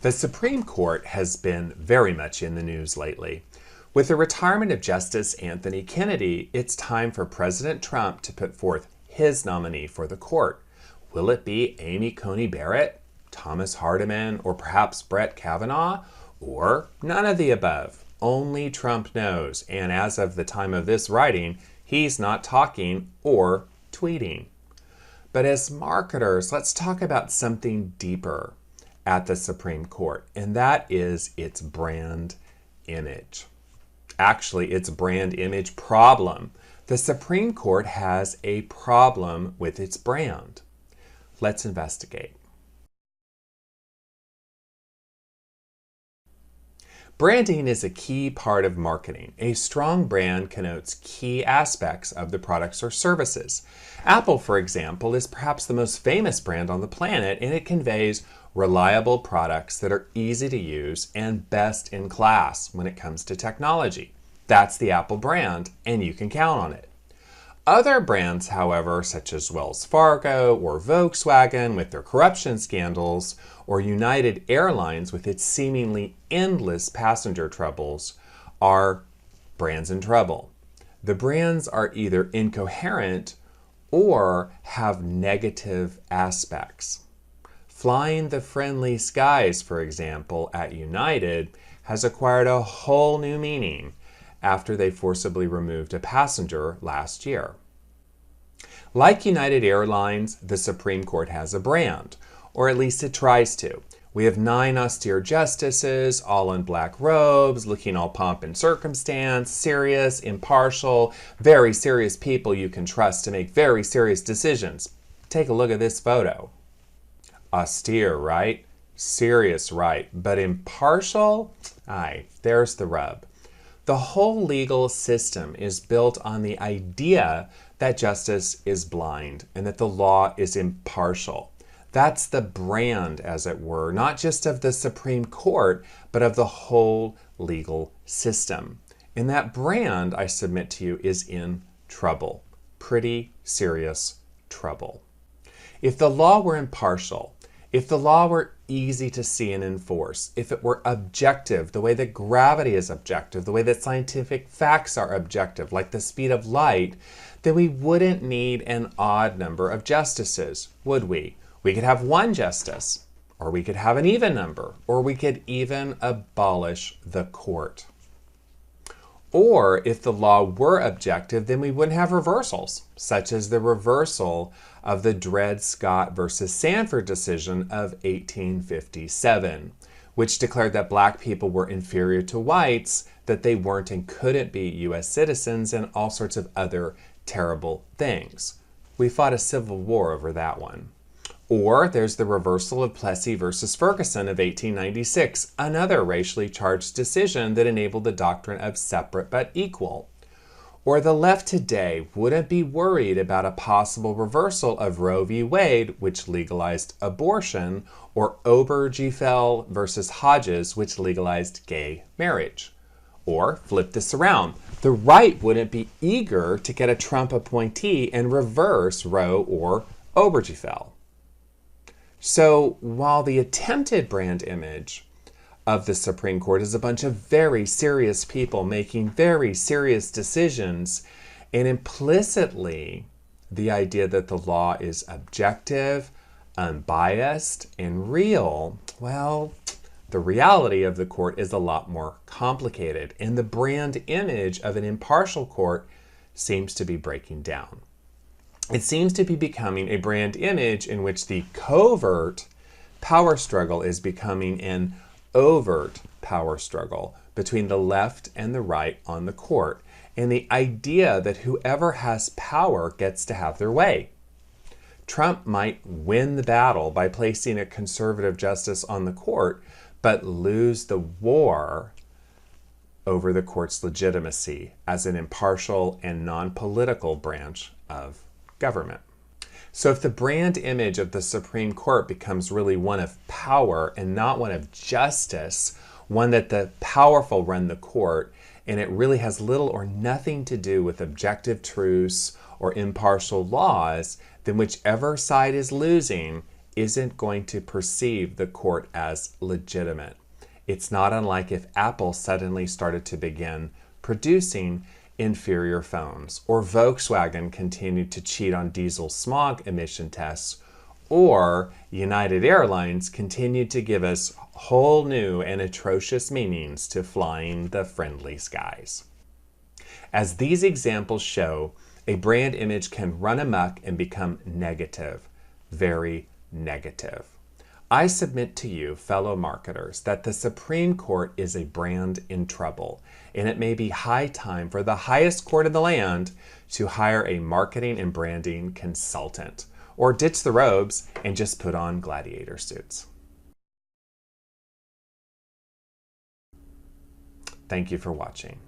The Supreme Court has been very much in the news lately. With the retirement of Justice Anthony Kennedy, it's time for President Trump to put forth his nominee for the court. Will it be Amy Coney Barrett, Thomas Hardiman, or perhaps Brett Kavanaugh? Or none of the above? Only Trump knows, and as of the time of this writing, he's not talking or tweeting. But as marketers, let's talk about something deeper at the Supreme Court, and that is its brand image. Actually, its brand image problem. The Supreme Court has a problem with its brand. Let's investigate. Branding is a key part of marketing. A strong brand connotes key aspects of the products or services. Apple, for example, is perhaps the most famous brand on the planet, and it conveys reliable products that are easy to use and best in class when it comes to technology. That's the Apple brand, and you can count on it. Other brands, however, such as Wells Fargo or Volkswagen with their corruption scandals, or United Airlines with its seemingly endless passenger troubles, are brands in trouble. The brands are either incoherent or have negative aspects. Flying the Friendly Skies, for example, at United has acquired a whole new meaning after they forcibly removed a passenger last year. Like United Airlines, the Supreme Court has a brand, or at least it tries to. We have 9 austere justices, all in black robes, looking all pomp and circumstance, serious, impartial, very serious people you can trust to make very serious decisions. Take a look at this photo. Austere, right? Serious, right? But impartial? Aye, there's the rub. The whole legal system is built on the idea that justice is blind and that the law is impartial. That's the brand, as it were, not just of the Supreme Court, but of the whole legal system. And that brand, I submit to you, is in trouble. Pretty serious trouble. If the law were impartial, if the law were easy to see and enforce, if it were objective, the way that gravity is objective, the way that scientific facts are objective, like the speed of light, then we wouldn't need an odd number of justices, would we? We could have 1 justice, or we could have an even number, or we could even abolish the court. Or if the law were objective, then we wouldn't have reversals, such as the reversal of the Dred Scott versus Sandford decision of 1857, which declared that black people were inferior to whites, that they weren't and couldn't be U.S. citizens, and all sorts of other terrible things. We fought a civil war over that one. Or there's the reversal of Plessy versus Ferguson of 1896, another racially charged decision that enabled the doctrine of separate but equal. Or the left today wouldn't be worried about a possible reversal of Roe v. Wade, which legalized abortion, or Obergefell versus Hodges, which legalized gay marriage. Or flip this around. The right wouldn't be eager to get a Trump appointee and reverse Roe or Obergefell. So while the attempted brand image of the Supreme Court is a bunch of very serious people making very serious decisions, and implicitly the idea that the law is objective, unbiased, and real, well, the reality of the court is a lot more complicated, and the brand image of an impartial court seems to be breaking down. It seems to be becoming a brand image in which the covert power struggle is becoming an overt power struggle between the left and the right on the court, and the idea that whoever has power gets to have their way. Trump might win the battle by placing a conservative justice on the court, but lose the war over the court's legitimacy as an impartial and non-political branch of government. So if the brand image of the Supreme Court becomes really one of power and not one of justice, one that the powerful run the court, and it really has little or nothing to do with objective truths or impartial laws, then whichever side is losing isn't going to perceive the court as legitimate. It's not unlike if Apple suddenly started to begin producing inferior phones, or Volkswagen continued to cheat on diesel smog emission tests, or United Airlines continued to give us whole new and atrocious meanings to flying the friendly skies. As these examples show, a brand image can run amok and become negative, very negative. I submit to you, fellow marketers, that the Supreme Court is a brand in trouble, and it may be high time for the highest court in the land to hire a marketing and branding consultant, or ditch the robes and just put on gladiator suits. Thank you for watching.